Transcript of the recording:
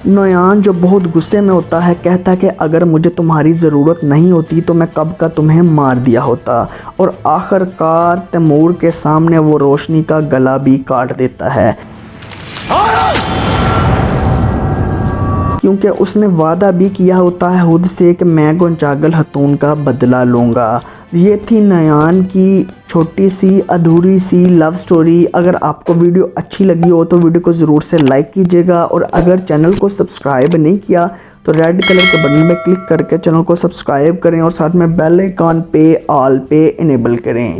नोयान जो बहुत गुस्से में होता है कहता है कि अगर मुझे तुम्हारी ज़रूरत नहीं होती तो मैं कब का तुम्हें मार दिया होता, और आखिरकार तैमूर के सामने वो रोशनी का गला भी काट देता है क्योंकि उसने वादा भी किया होता है खुद से कि मैं गोंचागल हतून का बदला लूँगा। ये थी नोयान की छोटी सी अधूरी सी लव स्टोरी। अगर आपको वीडियो अच्छी लगी हो तो वीडियो को ज़रूर से लाइक कीजिएगा, और अगर चैनल को सब्सक्राइब नहीं किया तो रेड कलर के बटन में क्लिक करके चैनल को सब्सक्राइब करें और साथ में बेल आइकॉन पे ऑल पे इनेबल करें।